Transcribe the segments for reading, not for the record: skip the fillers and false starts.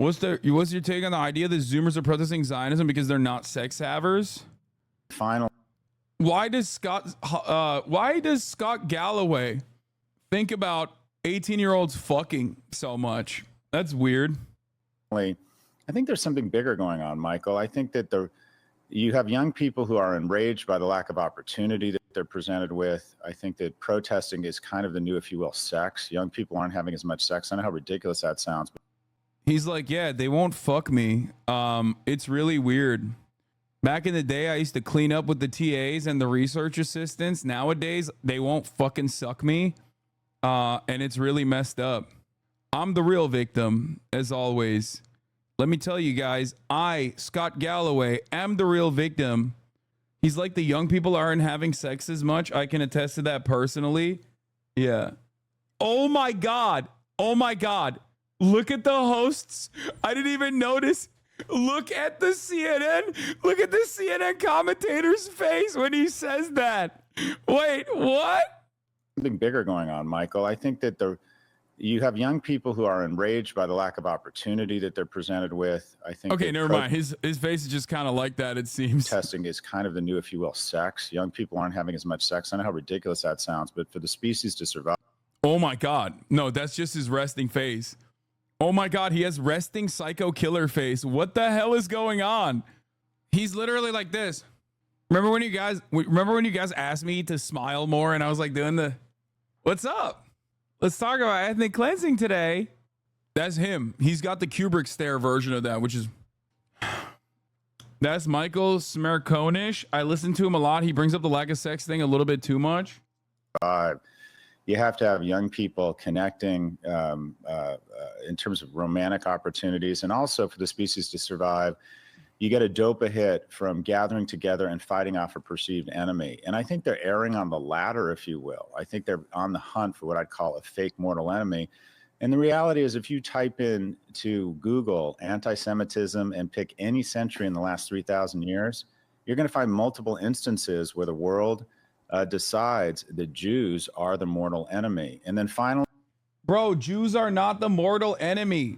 What's your take on the idea that Zoomers are protesting Zionism because they're not sex havers? Final. Why does Scott Galloway think about 18-year-olds fucking so much? That's weird. I think there's something bigger going on, Michael. I think that you have young people who are enraged by the lack of opportunity that they're presented with. I think that protesting is kind of the new, if you will, sex. Young people aren't having as much sex. I know how ridiculous that sounds. But he's like, yeah, they won't fuck me. It's really weird. Back in the day, I used to clean up with the TAs and the research assistants. Nowadays, they won't fucking suck me. And it's really messed up. I'm the real victim, as always. Let me tell you guys, I, Scott Galloway, am the real victim. He's like, the young people aren't having sex as much. I can attest to that personally. Yeah. Oh my God. Oh my God. Look at the hosts. I didn't even notice. Look at the CNN. Look at the CNN commentator's face when he says that. Wait, what? Something bigger going on, Michael. I think that you have young people who are enraged by the lack of opportunity that they're presented with. I think. Okay, never mind. His face is just kind of like that, it seems. Testing is kind of the new, if you will, sex. Young people aren't having as much sex. I know how ridiculous that sounds, but for the species to survive. Oh my God. No, that's just his resting face. Oh my God, he has resting psycho killer face. What the hell is going on? He's literally like this. Remember when you guys asked me to smile more and I was like doing the, what's up? Let's talk about ethnic cleansing today. That's him. He's got the Kubrick stare version of that, which is, that's Michael Smerkonish. I listen to him a lot. He brings up the lack of sex thing a little bit too much. You have to have young people connecting in terms of romantic opportunities, and also for the species to survive, you get a dopa hit from gathering together and fighting off a perceived enemy. And I think they're erring on the latter, if you will. I think they're on the hunt for what I'd call a fake mortal enemy. And the reality is, if you type in to Google anti-Semitism and pick any century in the last 3,000 years, you're going to find multiple instances where the world decides that Jews are the mortal enemy. And then finally, bro, Jews are not the mortal enemy.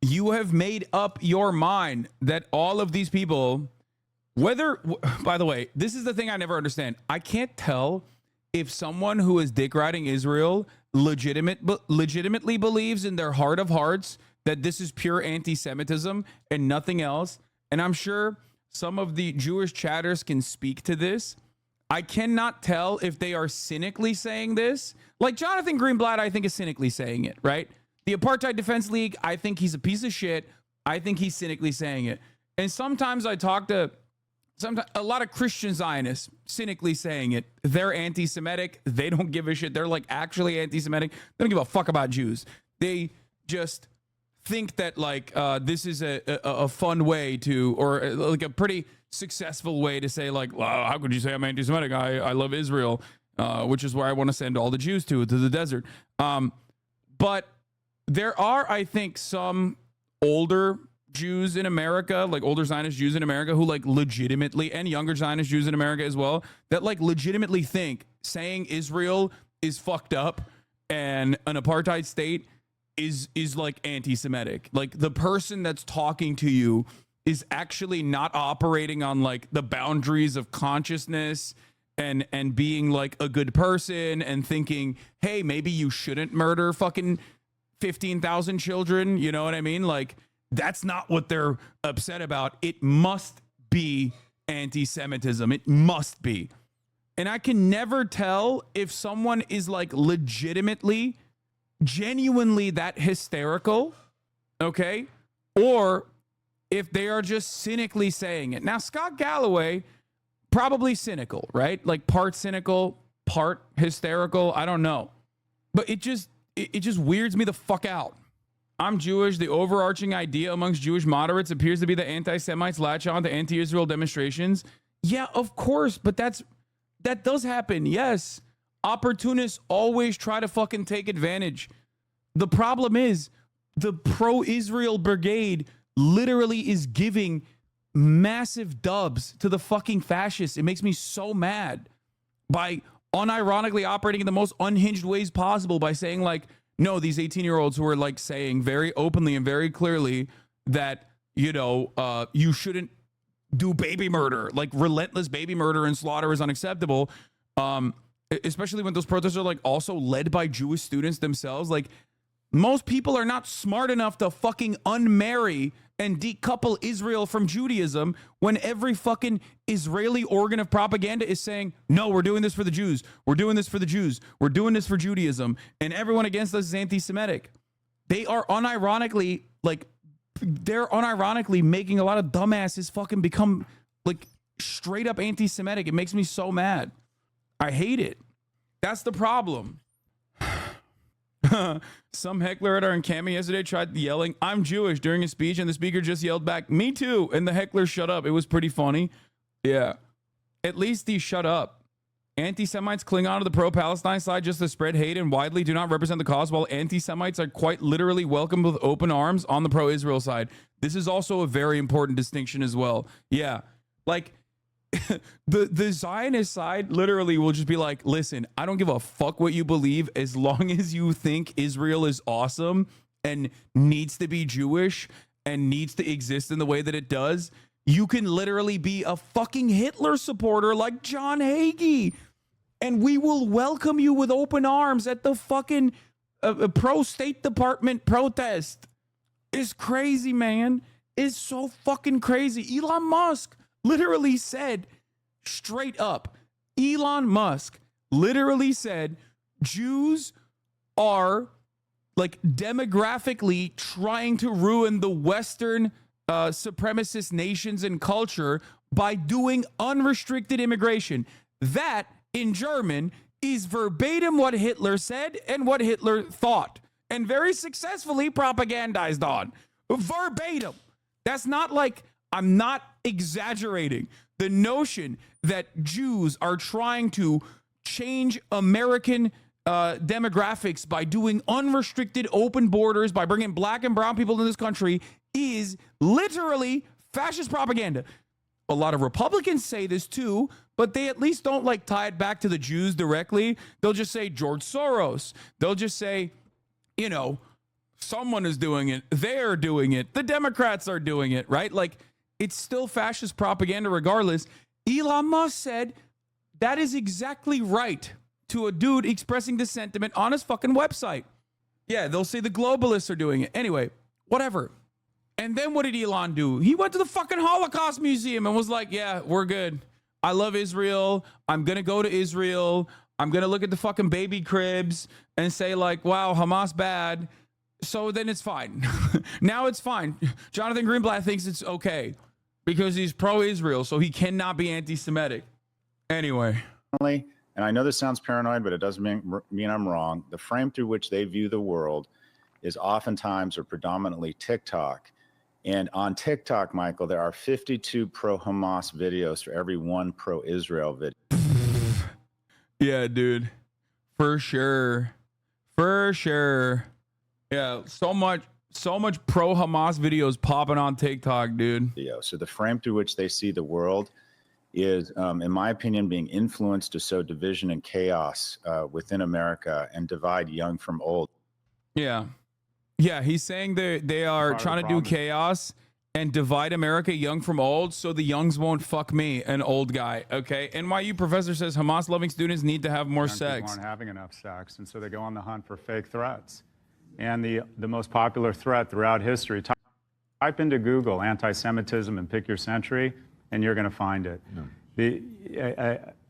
You have made up your mind that all of these people, by the way, this is the thing I never understand. I can't tell if someone who is dick riding Israel legitimately believes in their heart of hearts that this is pure anti-Semitism and nothing else. And I'm sure some of the Jewish chatters can speak to this. I cannot tell if they are cynically saying this. Like Jonathan Greenblatt, I think is cynically saying it, right? The Apartheid Defense League, I think he's a piece of shit. I think he's cynically saying it. And sometimes I talk to a lot of Christian Zionists cynically saying it. They're anti-Semitic. They don't give a shit. They're like actually anti-Semitic. They don't give a fuck about Jews. They just think that like this is a fun way to, or like a pretty successful way to say like, well, how could you say I'm anti-Semitic? I love Israel, which is where I want to send all the Jews to the desert. But there are, I think, some older Jews in America, like older Zionist Jews in America who like legitimately, and younger Zionist Jews in America as well, that like legitimately think saying Israel is fucked up and an apartheid state is like anti-Semitic. Like the person that's talking to you is actually not operating on like the boundaries of consciousness and being like a good person and thinking, hey, maybe you shouldn't murder fucking 15,000 children. You know what I mean? Like that's not what they're upset about. It must be anti-Semitism. It must be. And I can never tell if someone is like legitimately, genuinely that hysterical, okay? Or if they are just cynically saying it. Now, Scott Galloway, probably cynical, right? Like part cynical, part hysterical. I don't know. But it just weirds me the fuck out. I'm Jewish. The overarching idea amongst Jewish moderates appears to be that anti-Semites latch on to anti-Israel demonstrations. Yeah, of course. But that does happen. Yes. Opportunists always try to fucking take advantage. The problem is the pro-Israel brigade literally is giving massive dubs to the fucking fascists. It makes me so mad by unironically operating in the most unhinged ways possible by saying like, no, these 18-year-olds who are like saying very openly and very clearly that, you shouldn't do baby murder, like relentless baby murder and slaughter is unacceptable. Especially when those protests are like also led by Jewish students themselves. Like, most people are not smart enough to fucking unmarry and decouple Israel from Judaism when every fucking Israeli organ of propaganda is saying, no, we're doing this for the Jews. We're doing this for the Jews. We're doing this for Judaism. And everyone against us is anti-Semitic. They're unironically making a lot of dumbasses fucking become like straight up anti-Semitic. It makes me so mad. I hate it. That's the problem. Some heckler at our encampment yesterday tried yelling, I'm Jewish, during a speech, and the speaker just yelled back, me too. And the heckler shut up. It was pretty funny. Yeah. At least he shut up. Anti-Semites cling on to the pro-Palestine side just to spread hate and widely do not represent the cause, while anti-Semites are quite literally welcomed with open arms on the pro-Israel side. This is also a very important distinction as well. Yeah. Like, the Zionist side literally will just be like, listen, I don't give a fuck what you believe as long as you think Israel is awesome and needs to be Jewish and needs to exist in the way that it does. You can literally be a fucking Hitler supporter like John Hagee, and we will welcome you with open arms at the fucking pro-State Department protest. It's crazy, man. It's so fucking crazy. Elon Musk literally said, straight up, Elon Musk literally said, Jews are like demographically trying to ruin the Western supremacist nations and culture by doing unrestricted immigration. That, in German, is verbatim what Hitler said and what Hitler thought, and very successfully propagandized on. Verbatim. That's not like, I'm not exaggerating. The notion that Jews are trying to change American demographics by doing unrestricted open borders, by bringing black and brown people in this country, is literally fascist propaganda. A lot of Republicans say this too, but they at least don't like tie it back to the Jews directly. They'll just say George Soros. They'll just say, someone is doing it. They're doing it. The Democrats are doing it, right? Like, it's still fascist propaganda regardless. Elon Musk said that is exactly right to a dude expressing the sentiment on his fucking website. Yeah, they'll say the globalists are doing it. Anyway, whatever. And then what did Elon do? He went to the fucking Holocaust Museum and was like, yeah, we're good. I love Israel. I'm going to go to Israel. I'm going to look at the fucking baby cribs and say like, wow, Hamas bad. So then it's fine. Now it's fine. Jonathan Greenblatt thinks it's okay because he's pro-Israel, so he cannot be anti-Semitic. Anyway. And I know this sounds paranoid, but it doesn't mean I'm wrong. The frame through which they view the world is oftentimes or predominantly TikTok. And on TikTok, Michael, there are 52 pro-Hamas videos for every one pro-Israel video. Yeah, dude. For sure. For sure. Yeah, so much pro-Hamas videos popping on TikTok, dude. So the frame through which they see the world is, in my opinion, being influenced to sow division and chaos within America and divide young from old. Yeah. Yeah, he's saying they are trying to do chaos and divide America young from old so the youngs won't fuck me, an old guy, okay? NYU professor says Hamas-loving students need to have more sex. People aren't having enough sex, and so they go on the hunt for fake threats. And the most popular threat throughout history, type into Google anti-Semitism and pick your century, and you're going to find it. No.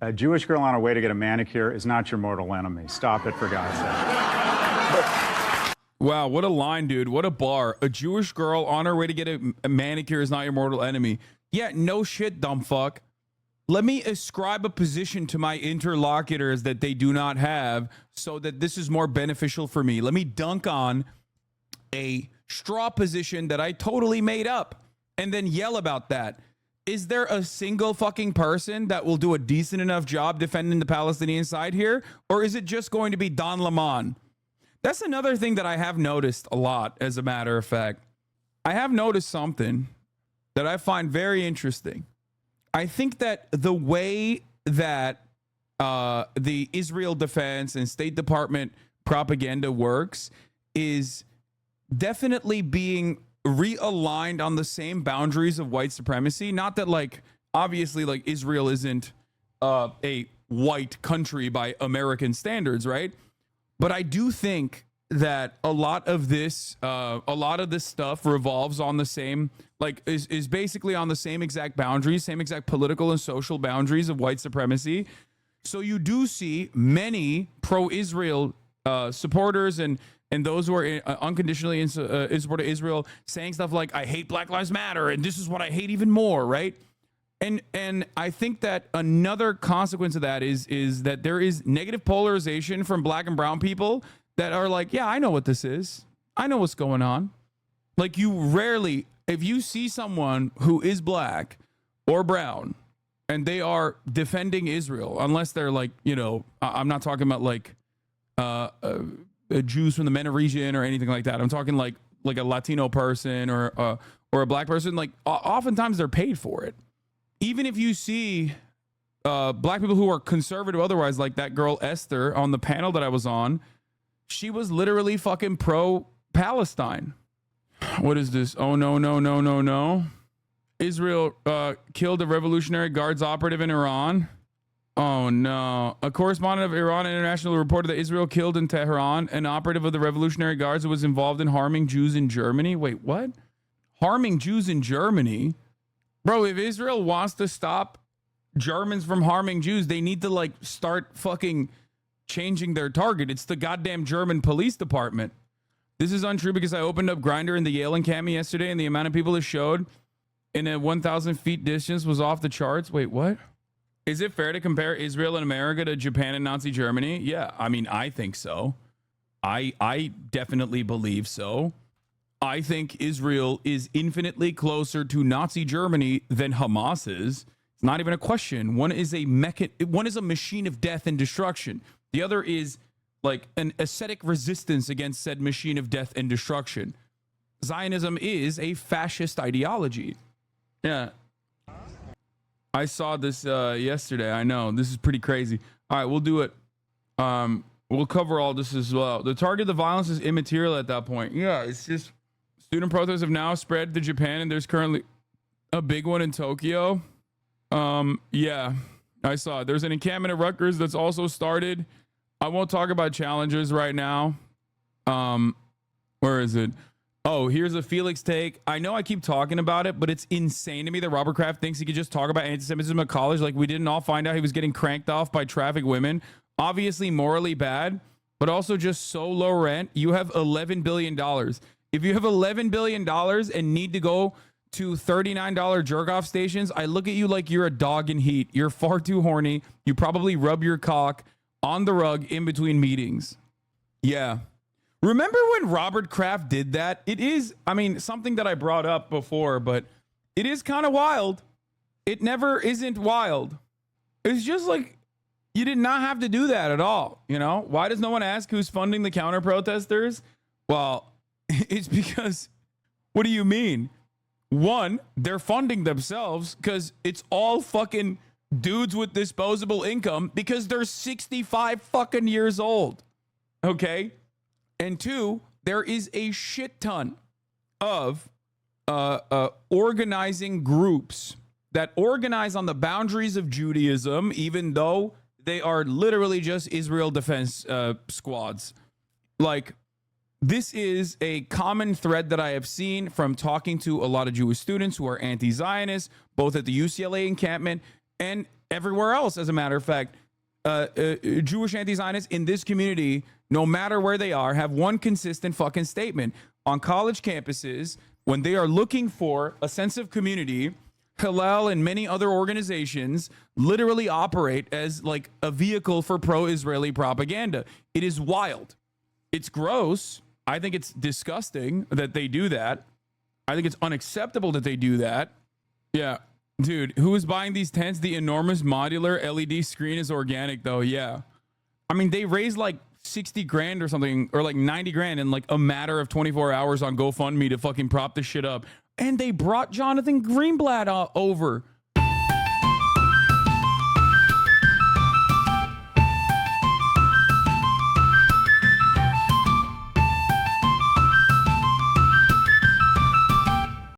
A Jewish girl on her way to get a manicure is not your mortal enemy. Stop it, for God's sake. Wow, what a line, dude. What a bar. A Jewish girl on her way to get a manicure is not your mortal enemy. Yeah, no shit, dumb fuck. Let me ascribe a position to my interlocutors that they do not have so that this is more beneficial for me. Let me dunk on a straw position that I totally made up and then yell about that. Is there a single fucking person that will do a decent enough job defending the Palestinian side here? Or is it just going to be Don Lemon? That's another thing that I have noticed a lot, as a matter of fact. I have noticed something that I find very interesting. I think that the way that the Israel defense and State Department propaganda works is definitely being realigned on the same boundaries of white supremacy. Not that like obviously like Israel isn't a white country by American standards, right? But I do think that a lot of this stuff revolves on the same, like is basically on the same exact boundaries, same exact political and social boundaries of white supremacy. So you do see many pro-Israel supporters and those who are unconditionally in support of Israel saying stuff like, I hate Black Lives Matter and this is what I hate even more, right? And I think that another consequence of that is that there is negative polarization from black and brown people that are like, yeah, I know what this is. I know what's going on. Like you rarely, if you see someone who is black or brown and they are defending Israel, unless they're like, you know, I'm not talking about like Jews from the MENA region or anything like that. I'm talking like a Latino person or a black person. Like oftentimes they're paid for it. Even if you see black people who are conservative otherwise, like that girl Esther on the panel that I was on, she was literally fucking pro-Palestine. What is this? Oh, no. Israel killed a Revolutionary Guards operative in Iran. Oh, no. A correspondent of Iran International reported that Israel killed in Tehran an operative of the Revolutionary Guards who was involved in harming Jews in Germany. Wait, what? Harming Jews in Germany? Bro, if Israel wants to stop Germans from harming Jews, they need to like start fucking changing their target. It's the goddamn German police department. This is untrue because I opened up Grindr in the Yale encampment yesterday and the amount of people it showed in a 1,000 feet distance was off the charts. Wait, what? Is it fair to compare Israel and America to Japan and Nazi Germany? Yeah, I mean, I think so. I definitely believe so. I think Israel is infinitely closer to Nazi Germany than Hamas is. It's not even a question. One is a machine of death and destruction. The other is like an ascetic resistance against said machine of death and destruction. Zionism is a fascist ideology. Yeah. I saw this yesterday. I know. This is pretty crazy. All right, we'll do it. We'll cover all this as well. The target of the violence is immaterial at that point. Yeah, it's just student protests have now spread to Japan, and there's currently a big one in Tokyo. Yeah, I saw it. There's an encampment at Rutgers that's also started. I won't talk about challenges right now. Where is it? Oh, here's a Felix take. I know I keep talking about it, but it's insane to me that Robert Kraft thinks he could just talk about anti-Semitism at college. Like we didn't all find out he was getting cranked off by trafficked women. Obviously morally bad, but also just so low rent. You have $11 billion. If you have $11 billion and need to go to $39 jerk-off stations, I look at you like you're a dog in heat. You're far too horny. You probably rub your cock on the rug in between meetings. Yeah. Remember when Robert Kraft did that? It is, I mean, something that I brought up before, but it is kind of wild. It never isn't wild. It's just like, you did not have to do that at all. You know, why does no one ask who's funding the counter protesters? Well, it's because, what do you mean? One, they're funding themselves because it's all fucking dudes with disposable income because they're 65 fucking years old. Okay. And two, there is a shit ton of organizing groups that organize on the boundaries of Judaism, even though they are literally just Israel defense squads. Like, this is a common thread that I have seen from talking to a lot of Jewish students who are anti-Zionist, both at the UCLA encampment and everywhere else, as a matter of fact. Jewish anti-Zionists in this community, no matter where they are, have one consistent fucking statement. On college campuses, when they are looking for a sense of community, Hillel and many other organizations literally operate as like a vehicle for pro-Israeli propaganda. It is wild. It's gross. I think it's disgusting that they do that. I think it's unacceptable that they do that. Yeah. Dude, who is buying these tents? The enormous modular LED screen is organic though. Yeah. I mean, they raised like 60 grand or something, or like 90 grand in like a matter of 24 hours on GoFundMe to fucking prop this shit up. And they brought Jonathan Greenblatt over